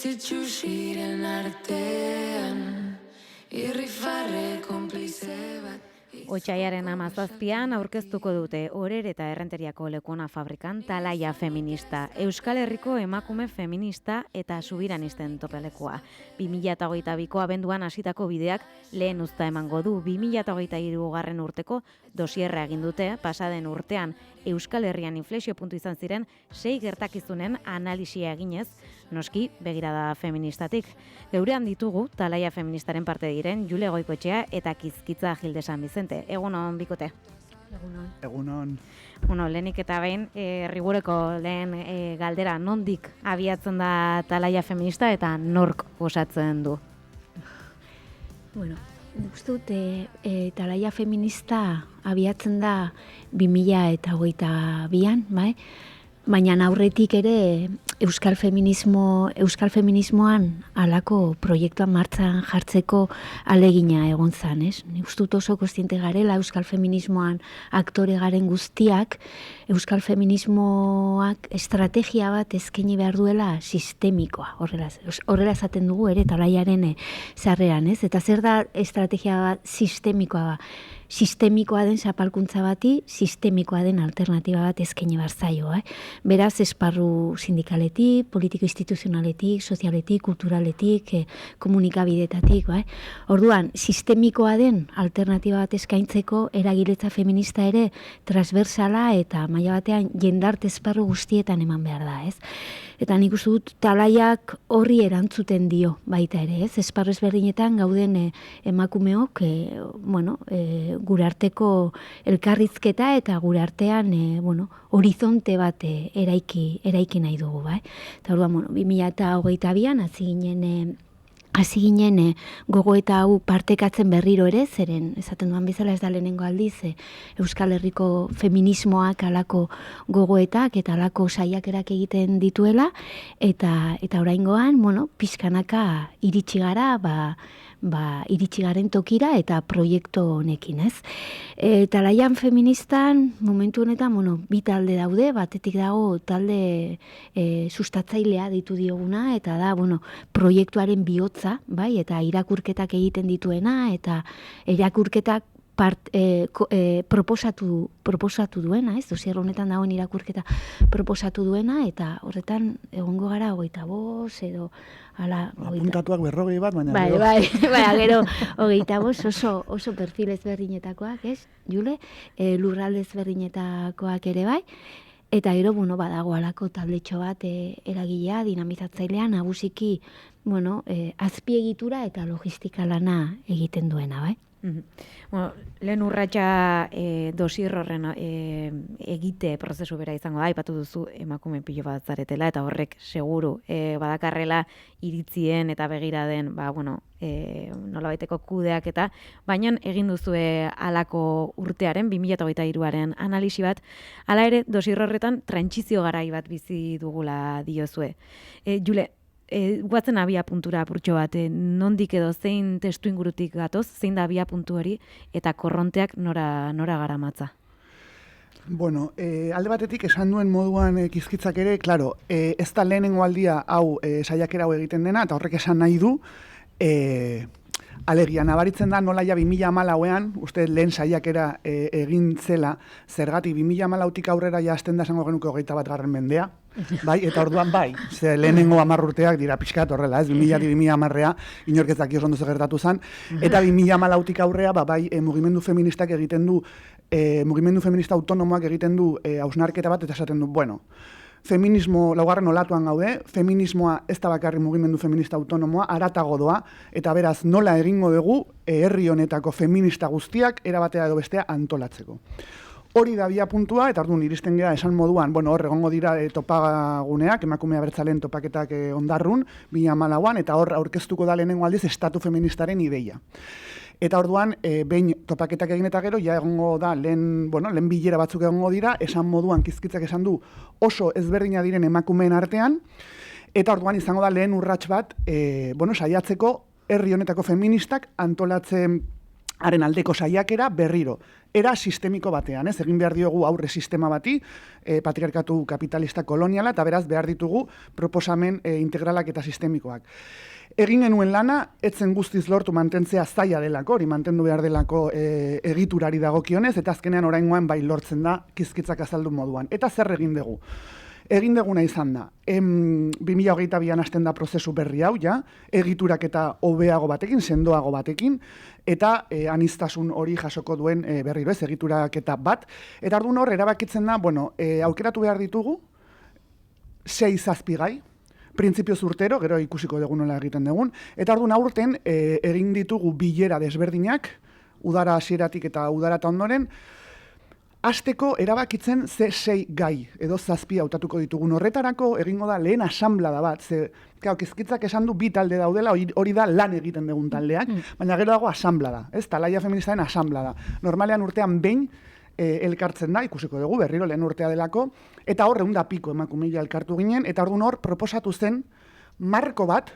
Bitzitxusiren artean, irrifarre konplize bat. Otsaiaren 17an aurkeztuko dute Orer eta Errenteriako Lekona fabrikan Talaia feminista, Euskal Herriko emakume feminista eta subiranisten topelekua. 2022ko abenduan hasitako bideak lehen uzta emango du. 2023 urteko dosierra egin dute, pasaden urtean Euskal Herrian inflexio puntu izan ziren 6 gertakizunen analisia eginez, noski begirada feministatik. Geurean ditugu Talaia feministaren parte diren Jule Goikoetxea eta Kizkitza Gilde San Bizente. Egunon, bikote. Egunon. Bueno, lehenik eta behin, rigureko lehen galdera, nondik abiatzen da Talaia feminista eta nork osatzen du? Bueno, uste dut, Talaia feminista abiatzen da 2022an, bai? Baina aurretik ere Euskal feminismoan halako proiektuan martxan jartzeko alegina egon zan, ez? Ni uste dut oso kontziente garela Euskal feminismoan aktore garen guztiak, Euskal feminismoak estrategia bat eskaini behar duela sistemikoa, horrela esaten dugu ere Talaiaren sarreran, ez? Eta zer da estrategia bat sistemikoa? Sistemikoa den zapalkuntza bati, sistemikoa den alternatiba bat eskaini behar zaio. Beraz, esparru sindikaletik, politiko instituzionaletik, sozialetik, kulturaletik, komunikabidetatik. Orduan, sistemikoa den alternatiba bat eskaintzeko eragiletza feminista ere transversala eta maila batean jendarte esparru guztietan eman behar da, ez? Eta nik uste dut Talaiak horri erantzuten dio baita ere, ez? Esparru ezberdinetan gauden emakumeok, gure arteko elkarrizketa eta gure artean, horizonte bat eraiki nahi dugu, bai? Eta orduan, 2022an hasi ginen gogoeta hau partekatzen berriro ere, zeren esaten duan bezala ez da lehenengo aldiz, Euskal Herriko feminismoak alako gogoetak eta alako saiakerak egiten dituela, eta oraingoan, pixkanaka iritsi gara, iritsi garen tokira eta proiektu honekin, ez? Talaian feministan, momentu honetan, bi talde daude, batetik dago talde sustatzailea ditu dioguna, eta da, proiektuaren bihotza, bai, eta irakurketak egiten dituena, eta irakurketak proposatu duena, ez? Dosier honetan dagoen irakurketa proposatu duena, eta horretan egongo gara 25 edo apuntatuak 40 bat, baina Bai, gero 25 oso perfil ezberdinetakoak, ez? Jule, lurralde ezberdinetakoak ere bai, eta gero, badago alako taldetxo bat eragilea, dinamizatzailea, nagusiki, azpiegitura eta logistika lana egiten duena, bai? Lehen urratsa dosier horren egite prozesu bera izango da, aipatu duzu emakume pilo bat zaretela, eta horrek seguru badakarrela iritzien eta begiraden, nolabaiteko kudeak eta, baina egin duzue halako urtearen, 2023aren analisi bat, hala ere dosier horretan trantsizio garai bat bizi dugula diozue. Jule, guatzen abia puntura apurtxo bat, nondik edo zein testu ingurutik gatoz, zein da abia puntu hori, eta korronteak nora garamatza? Alde batetik esan duen moduan Kizkitzak ere, klaro, ez da lehenengo aldia hau saiakera hau egiten dena, eta horrek esan nahi du, alegia, nabaritzen da nola ja 2014ean, uste lehen saiakera egin zela, zergatik 2014tik aurrera ja hasten da esango genuke 21. mendea, bai, eta orduan bai, ze lehenengo 10 urteak dira pixkat horrela, ez, 2010-2010 inorketzak oso ondo gertatu zen, eta 2014tik aurrea, bai, mugimendu feministak egiten du, mugimendu feminista autonomoak egiten du hausnarketa bat, eta esaten du, feminismo, laugarren olatuan gaude, feminismoa ez da bakarri mugimendu feminista autonomoa, haratago doa, eta beraz nola egingo dugu herri honetako feminista guztiak erabatea edo bestea antolatzeko. Hori da bia puntua, eta orduan iristen gara esan moduan, hor egongo dira topaguneak, emakume abertzaleen topaketak ondarrun, 2014an, eta hor aurkeztuko da lehenengo aldiz estatu feministaren ideia. Eta orduan, behin topaketak egin eta gero, ja egongo da, lehen bilera batzuk egongo dira, esan moduan Kizkitzak esan du oso ezberdina diren emakumeen artean, eta orduan izango da lehen urrats bat, saiatzeko herri honetako feministak antolatzen haren aldeko saiakera berriro. era sistemiko batean, ez? Egin behar diogu aurre sistema bati, patriarkatu kapitalista koloniala, eta beraz behar ditugu proposamen integralak eta sistemikoak. Egin genuen lana, etzen guztiz lortu mantentzea zaila delako, hori mantendu behar delako egiturari dagokionez, eta azkenean oraingoan bai lortzen da kizkitzak azaldu moduan. Eta zer egin dugu? Egin duguna izan da, 2022an hasten da prozesu berri hau, ja, egiturak eta hobeago batekin, sendoago batekin, eta aniztasun hori jasoko duen berriro ez, egiturak eta bat. Eta orduan hor, erabakitzen da, aukeratu behar ditugu, 6-7 gai, printzipioz urtero, gero ikusiko dugu nola egiten dugun, eta orduan aurten egin ditugu bilera desberdinak, udara hasieratik eta udara eta ondoren, hasteko erabakitzen ze 6 gai edo 7 hautatuko ditugun. Horretarako egingo da lehen asanblada bat, ze Kizkitzak esan du 2 talde daudela, hori da lan egiten dugun taldeak, baina gero dago asanblada, ez? Talaia feministaren asanblada. Normalean urtean behin elkartzen da, ikusiko dugu, berriro lehen urtea delako, eta hor 100 piko emakumeia elkartu ginen, eta orduan hor proposatu zen marko bat,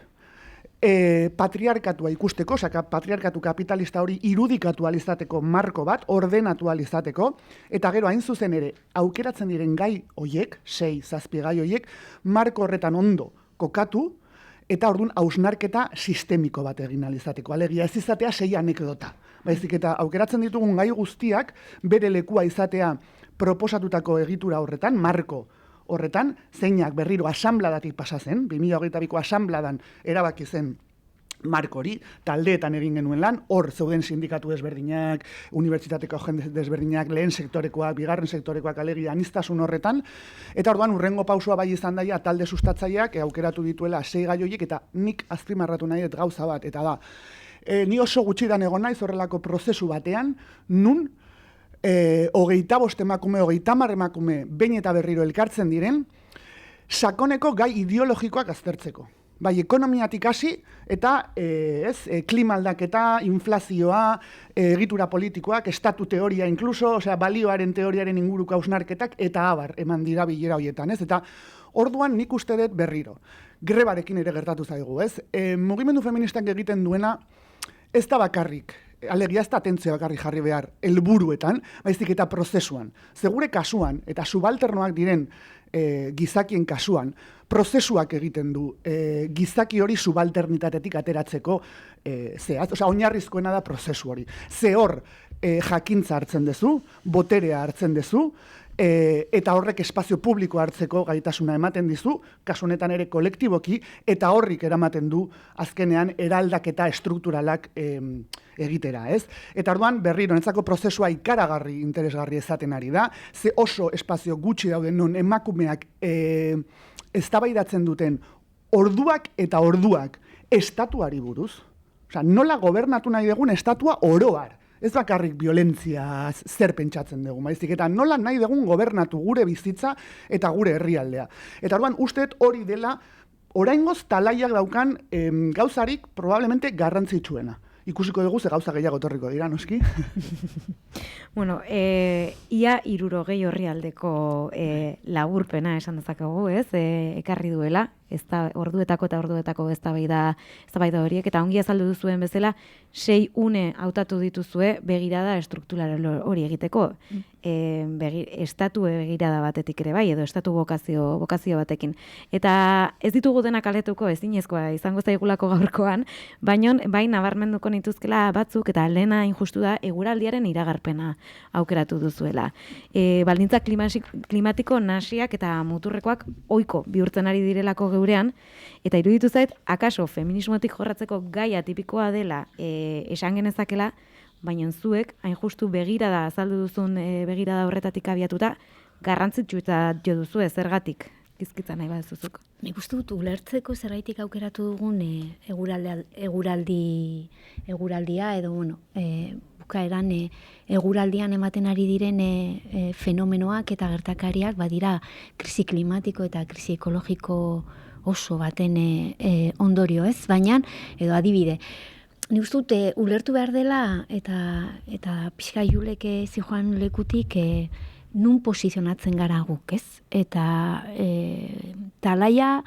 patriarkatua ikusteko, patriarkatu kapitalista hori irudikatu alizateko marko bat, ordenatu alizateko, eta gero hain zuzen ere, aukeratzen diren gai hoiek, 6-7 gai hoiek, marko horretan ondo kokatu, eta orduan hausnarketa sistemiko bat egin alizateko. Alegia ez izatea 6 anekdota. Baizik eta aukeratzen ditugun gai guztiak, bere lekua izatea proposatutako egitura horretan, marko horretan, zeinak berriro asanbladatik pasa zen, 2022ko asanbladan erabaki zen marko hori, taldeetan egin genuen lan, hor zeuden sindikatu desberdinak, unibertsitateko jende desberdinak, lehen sektorekoak, bigarren sektorekoak, alegia aniztasun horretan, eta orduan urrengo pausua bai izan daia talde sustatzaileak aukeratu dituela 6 gai horiek, eta nik azpimarratu nahi dut gauza bat, eta da, ni oso gutxidan egon naiz horrelako prozesu batean, nun 25 emakume, 30 emakume, behin eta berriro elkartzen diren, sakoneko gai ideologikoak aztertzeko. Bai, ekonomiatik hasi eta klima aldaketa, inflazioa, egitura politikoak, estatu teoria inkluso, balioaren teoriaren inguruko hausnarketak, eta abar eman dira bilera horietan, ez? Eta orduan nik uste dut berriro. Grebarekin ere gertatu zaigu, ez? Mugimendu feministak egiten duena, ez da bakarrik, alegia ez da atentzioa bakarrik jarri behar helburuetan, baizik eta prozesuan. Segure kasuan, eta subalternoak diren gizakien kasuan, prozesuak egiten du gizaki hori subalternitatetik ateratzeko oinarrizkoena da prozesu hori. Ze hor jakintza hartzen dezu, boterea hartzen dezu, eta horrek espazio publiko hartzeko gaitasuna ematen dizu, kasu honetan ere kolektiboki, eta horrik eramaten du azkenean eraldaketa estrukturalak egitera, ez? Eta orduan berriro netzako prozesua ikaragarri, interesgarri ezaten ari da, ze oso espazio gutxi dauden non emakumeak eztabaidatzen duten orduak eta orduak estatuari buruz, nola gobernatu nahi dugun estatua oroar. Ez bakarrik violentzia zer pentsatzen dugu, baizik eta nola nahi dugun gobernatu gure bizitza eta gure herrialdea. Eta orduan usteet hori dela oraingoz talaiak daukan gauzarik probablemente garrantzitsuena. Ikusiko dugu ze gauza gehiago etorriko dira, noski? Bueno, ia 60 orrialdeko laburpena esan dezakegu, ez? Ekarri duela, orduetako eta orduetako eztabaida horiek, eta ongi azaldu duzuen bezala, 6 une hautatu dituzue begirada estruktural hori egiteko. Estatu begirada batetik ere bai, edo estatu bokazio batekin. Eta ez ditugu denak aletuko ezinezkoa izango zaigulako gaurkoan, baina bai nabarmenduko nituzkela batzuk, eta lehena injustu da eguraldiaren iragarpena aukeratu duzuela. Baldintza klimatiko nasiak eta muturrekoak ohiko bihurtzen ari direlako geurean, eta iruditu zait, akaso feminismotik jorratzeko gaia tipikoa dela esan genezakela, baina zuek, hain justu begirada, azaldu duzun begirada horretatik abiatuta, garrantzitsu eta jo duzu zergatik, Kizkitza nahi baduzuk. Nik uste dut ulertzeko zergaitik aukeratu dugun eguraldia edo, bukaeran eguraldian ematen ari diren fenomenoak eta gertakariak badira krisi klimatiko eta krisi ekologiko oso baten ondorio, ez? Baina, edo adibide, ni uste dut ulertu behar dela eta pixka Julek zijoan lekutik nun posizionatzen gara guk, ez? Eta talaia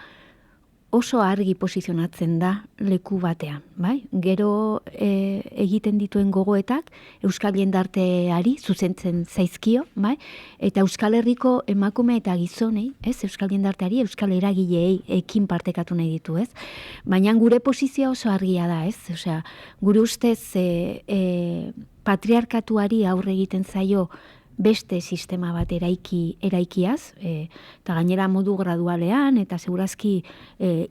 oso argi posizionatzen da leku batean, bai? Gero egiten dituen gogoetak Euskal jendarteari zuzentzen zaizkio, bai? Eta Euskal Herriko emakume eta gizonei, ez? Euskal jendarteari, Euskal eragileei ekin partekatu nahi ditu, ez? Baina gure posizioa oso argia da, ez? Osea, gure ustez patriarkatuari aurre egiten zaio beste sistema bat eraikiaz, eta gainera modu gradualean, eta segurazki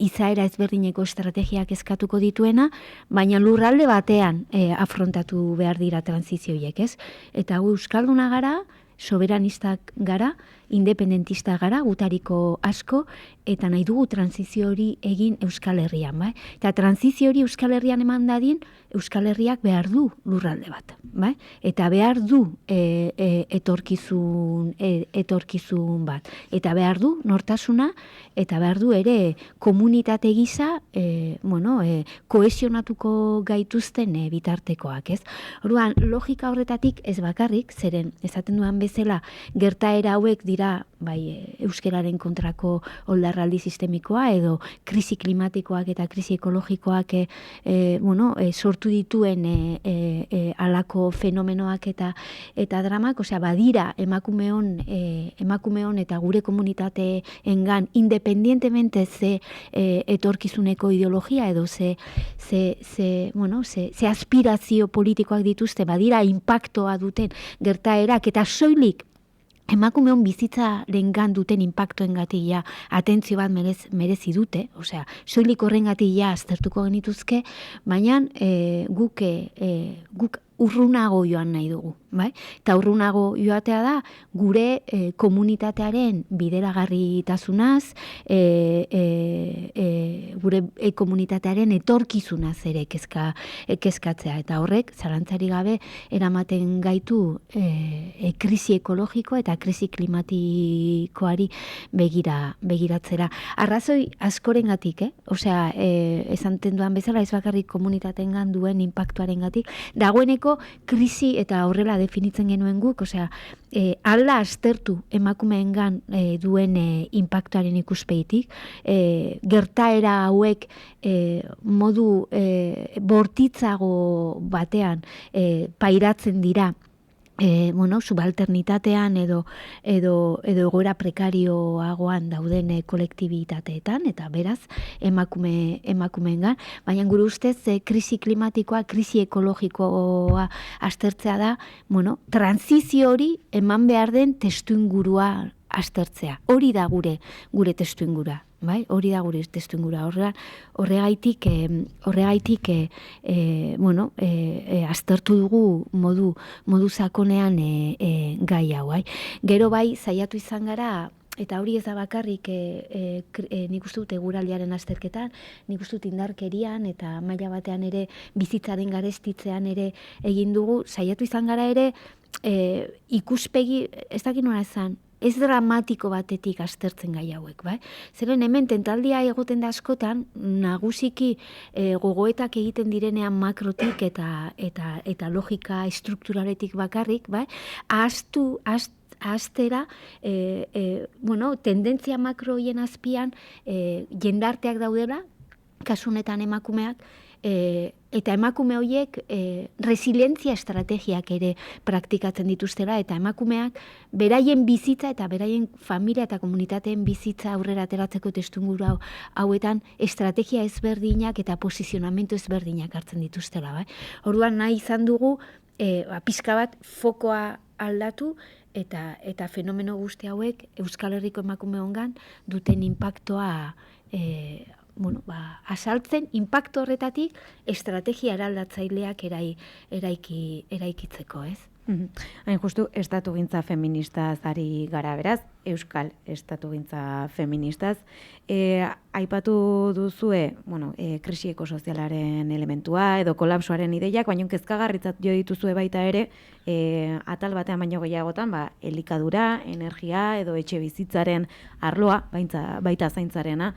izaera ezberdineko estrategiak eskatuko dituena, baina lurralde batean afrontatu behar dira transizioiek, ez? Eta gu euskalduna gara, soberanistak gara, independentistak gara, gutariko asko, eta nahi dugu transizio hori egin Euskal Herrian, bai? Eta transizio hori Euskal Herrian eman dadin, Euskal Herriak behar du lurralde bat, bai? Eta behar du etorkizun bat. Eta behar du nortasuna, eta behar du ere komunitate gisa, kohesionatuko gaituzten bitartekoak, ez? Orduan, logika horretatik ez bakarrik, zeren esaten duan bezala, gertaera hauek dira bai euskararen kontrako oldarraldi sistemikoa edo krisi klimatikoak eta krisi ekologikoak sortu dituen halako fenomenoak eta dramak, osea badira emakumeon eta gure komunitateengan independientemente ze etorkizuneko ideologia edo ze aspirazio politikoak dituzte, badira inpaktoa duten gertaerak eta soilik emakumeon bizitzarengan duten inpaktoengatik ja atentzio bat merezi dute, osea, soilik horrengatik ja aztertuko genituzke, baina guk urrunago joan nahi dugu, bai? Eta urrunago joatea da gure komunitatearen bideragarritasunaz, gure komunitatearen etorkizunaz ere kezkatzea. Eta horrek, zalantzari gabe, eramaten gaitu krisi ekologiko eta krisi klimatikoari begiratzera. Arrazoi askorengatik, osea, esanten duan bezala, ez bakarrik komunitatengan duen inpaktuarengatik, dagoeneko krisi eta horrela definitzen genuen guk, osea, alda aztertu emakumeengan duen inpaktuaren ikuspegitik, gertaera hauek modu bortitzago batean pairatzen dira subalternitatean edo egoera prekarioagoan dauden kolektibitateetan, eta beraz emakumeengan, baina gure ustez krisi klimatikoa, krisi ekologikoa aztertzea da, transizio hori eman behar den testuingurua aztertzea. Hori da gure testuingura. Bai, hori da gure testuingura. Horregaitik aztertu dugu modu sakonean gai hau, bai. Gero bai saiatu izan gara, eta hori ez da bakarrik nik uste dut eguraldiaren azterketan, nik uste dut indarkerian eta maila batean ere bizitzaren garestitzean ere egin dugu, saiatu izan gara ere ikuspegi, ez dakit nola esan, ez dramatiko batetik aztertzen gai hauek, bai? Zeren hemen tentaldia egoten da askotan, nagusiki gogoetak egiten direnean makrotik eta logika estrukturaletik bakarrik, bai? Ahaztera, tendentzia makroien azpian jendarteak daudela, kasu honetan emakumeak, eta emakume horiek resilientzia estrategiak ere praktikatzen dituztela, eta emakumeak beraien bizitza eta beraien familia eta komunitateen bizitza aurrera ateratzeko testuinguru hauetan estrategia ezberdinak eta posizionamendu ezberdinak hartzen dituztela, bai? Orduan nahi izan dugu pixka bat fokoa aldatu eta fenomeno guzti hauek Euskal Herriko emakumeongan duten inpaktoa azaltzen, inpaktu horretatik estrategia eraldatzaileak eraikitzeko, ez? Hain justu, estatugintza feministaz ari gara, beraz, Euskal estatugintza feministaz. Aipatu duzue, krisi ekosozialaren elementua edo kolapsoaren ideiak, baina kezkagarritzat jo dituzue baita ere, atal batean baino gehiagotan, elikadura, energia edo etxe bizitzaren arloa, baita zaintzarena.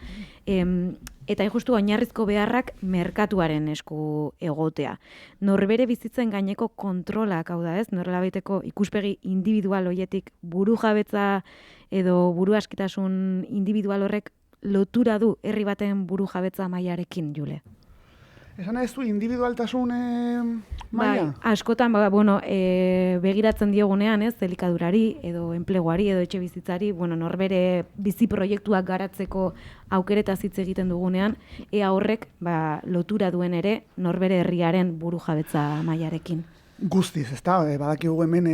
Eta justu oinarrizko beharrak merkatuaren esku egotea. Norbere bizitzen gaineko kontrolak, hau da ez, norlabaiteko ikuspegi individual hoietik burujabetza edo buruaskitasun individual horrek lotura du herri baten burujabetza mailarekin, Jule? Esan ez du individualtasun maila? Bai, askotan, begiratzen diogunean, ez, elikadurari, edo enpleguari, edo etxe bizitzari, norbere bizi proiektuak garatzeko aukeretaz hitz egiten dugunean, ea horrek, lotura duen ere, norbere herriaren burujabetza mailarekin. Guztiz, ezta, badakigu hemen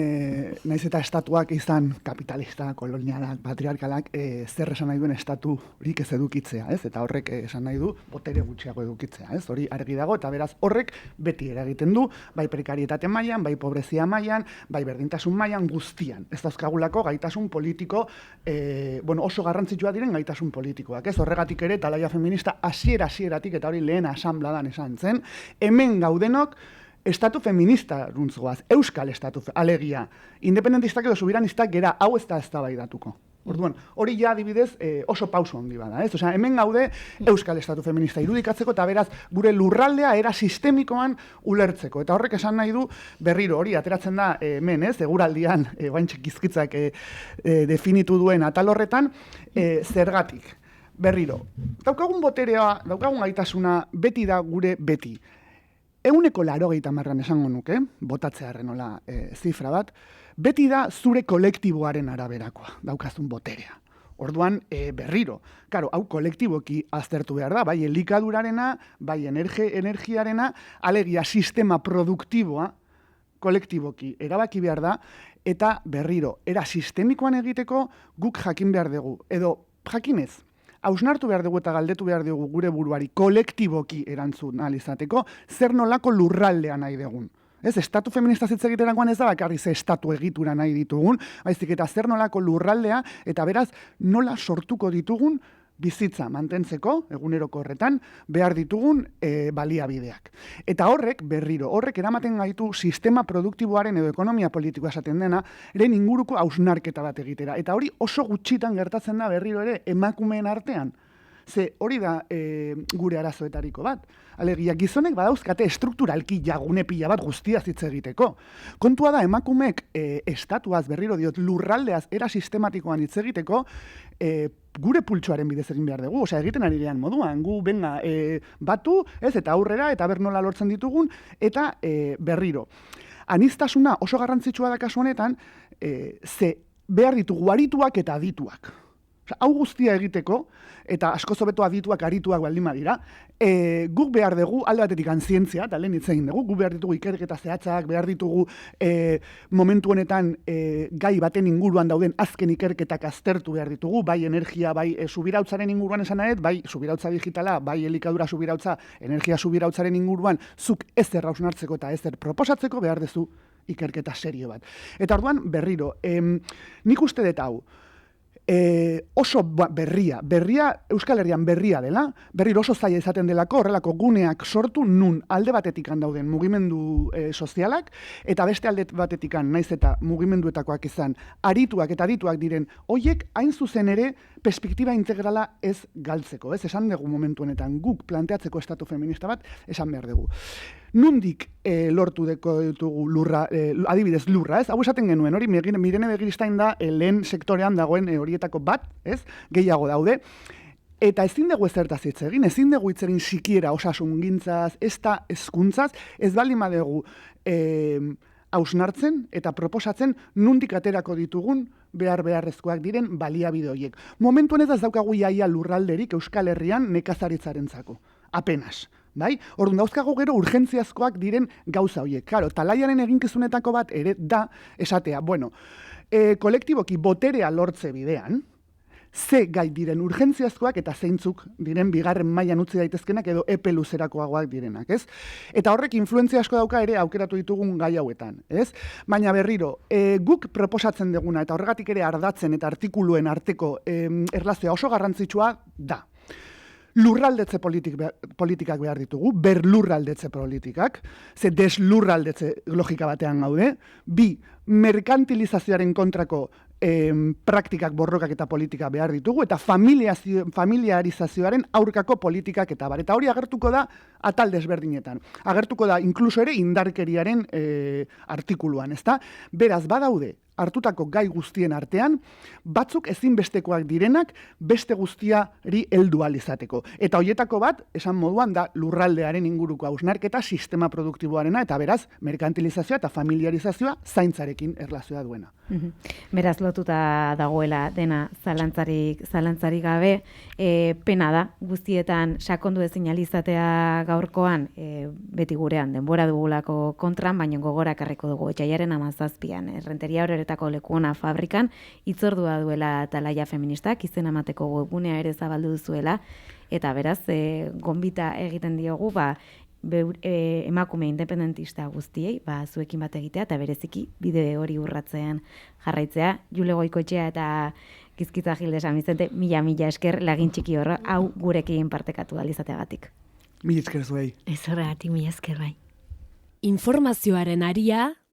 naiz eta estatuak izan kapitalista, kolonialak, patriarkalak, zer esan nahi duen estaturik ez edukitzea, ez? Eta horrek esan nahi du botere gutxiago edukitzea, ez? Hori argi dago, eta beraz horrek beti eragiten du, bai prekarietate mailan, bai pobrezia mailan, bai berdintasun mailan guztian. Ez dauzkagulako gaitasun politiko, oso garrantzitsua diren gaitasun politikoak, ez? Horregatik ere, talaia feminista hasieratik eta hori lehen asanbladan esan zen, hemen gaudenok, estatu feminista runtzoaz, euskal estatu, alegia, independentistak edo subiranistak gera, hau ez da eztabaidatuko. Orduan, hori ja adibidez oso pauso handi bada, ez? Osea, hemen gaude euskal estatu feminista irudikatzeko eta beraz gure lurraldea era sistemikoan ulertzeko. Eta horrek esan nahi du berriro hori ateratzen da hemen, ez? Eguraldian, guaintxe Kizkitzak definitu duen atal horretan, zergatik. Berriro, daukagun boterea, daukagun gaitasuna beti da gure beti. 180 esango nuke, botatzearen nola zifra bat, beti da zure kolektiboaren araberakoa, daukazun boterea. Orduan, berriro, karo, hau kolektiboki aztertu behar da, bai elikadurarena, bai energiarena, alegia sistema produktiboa, kolektiboki erabaki behar da, eta berriro, era sistemikoan egiteko guk jakin behar dugu, edo jakinez, hausnartu behar dugu eta galdetu behar dugu gure buruari kolektiboki erantzun izateko, zer nolako lurraldea nahi dugun. Ez, estatu feminista hitz egiterakoan ez da bakarri ze estatu egitura nahi ditugun, baizik eta zer nolako lurraldea eta beraz nola sortuko ditugun bizitza mantentzeko, eguneroko horretan, behar ditugun baliabideak. Eta horrek, berriro, horrek eramaten gaitu sistema produktiboaren edo ekonomia politikoa esaten dena, eren inguruko hausnarketa bat egitera. Eta hori oso gutxitan gertatzen da berriro ere emakumeen artean. Ze hori da gure arazoetariko bat. Alegia, gizonek badauzkate estrukturalki jagune pila bat guztiaz hitz egiteko. Kontua da emakumeek estatuaz berriro diot lurraldeaz era sistematikoan hitz egiteko gure pultsuaren bidez egin behar dugu. Osea, egiten ari gehan moduan, gu benga batu, ez, eta aurrera, eta bernola lortzen ditugun, eta berriro. Aniztasuna oso garrantzitsua da kasu honetan, ze behar ditugu arituak eta adituak. Hau guztia egiteko, eta asko zobeto adituak arituak baldin badira, guk behar dugu alde batetik zientzia, eta lehen hitz egin dugu, guk behar ditugu ikerketa zehatzak, behar ditugu momentu honetan gai baten inguruan dauden azken ikerketak aztertu behar ditugu, bai energia, bai subirautzaren inguruan esan nahet, bai subirautza digitala, bai elikadura subirautza, energia subirautzaren inguruan, zuk ezer hausnartzeko eta ezer proposatzeko behar duzu ikerketa serio bat. Eta orduan berriro, nik uste dut hau, oso berria Euskal Herrian berria dela, berriro oso zaila izaten delako, horrelako guneak sortu nun alde batetikan dauden mugimendu sozialak, eta beste alde batetikan naiz eta mugimenduetakoak izan arituak eta adituak diren, hoiek hain zuzen ere perspektiba integrala ez galtzeko, ez esan dugu momentu honetan guk planteatzeko estatu feminista bat, esan behar dugu. Nundik lortu ditugu lurra, adibidez lurra, ez? Hau esaten genuen, hori Mirene Begiristain da lehen sektorean dagoen horietako bat, ez? Gehiago daude. Eta ezin dugu ezertaz hitz egin, ezin dugu hitz egin sikiera osasungintzaz, ez da hezkuntzaz, ez baldin badugu hausnartzen eta proposatzen nundik aterako ditugun beharrezkoak diren baliabide horiek. Momentu honetaz daukagu iaia lurralderik Euskal Herrian nekazaritzarentzako. Apenas. Bai? Orduan dauzkago gero urgentziazkoak diren gauza horiek. Claro, talaiaren eginkizunetako bat ere da esatea, kolektiboki boterea lortze bidean, ze gai diren urgentziazkoak eta zeintzuk diren bigarren mailan utzi daitezkenak edo epe luzerakoagoak direnak, ez? Eta horrek influentzia asko dauka ere aukeratu ditugun gai hauetan, ez? Baina berriro, guk proposatzen duguna eta horregatik ere ardatzen eta artikuluen arteko erlazioa oso garrantzitsua da. Lurraldetze politikak behar ditugu, berlurraldetze politikak, ze deslurraldetze logika batean gaude, bi, merkantilizazioaren kontrako praktikak, borrokak eta politika behar ditugu, eta familiarizazioaren aurkako politikak eta bar. Eta hori agertuko da atal desberdinetan. Agertuko da inkluso ere indarkeriaren artikuluan, ezta? Beraz, badaude, hartutako gai guztien artean, batzuk ezinbestekoak direnak beste guztiari heldu ahal izateko. Eta hoietako bat, esan moduan, da lurraldearen inguruko hausnarketa sistema produktiboarena, eta beraz, merkantilizazioa eta familiarizazioa zaintzarekin erlazioa duena. Beraz lotuta dagoela dena zalantzarik gabe, pena da guztietan sakondu ezin alizatea gaurkoan, beti gurean denbora dugulako kontran, baina gogora ekarriko dugu otsailaren 17an, Errenteria Horretako Lekuona fabrikan hitzordua duela Talaia Feministak, izena emateko webgunea ere zabaldu duzuela, eta beraz, gonbita egiten diogu, emakume independentista guztiei, zuekin bat egitea, eta bereziki bide hori urratzean jarraitzea. Jule Goikoetxea eta Gizkitza Gilde San Bizente, mila esker lagin txiki horra, hau gurekin partekatu alizateagatik. Mila esker zuei. Ez horregatik mila esker bai. Informazioaren aria,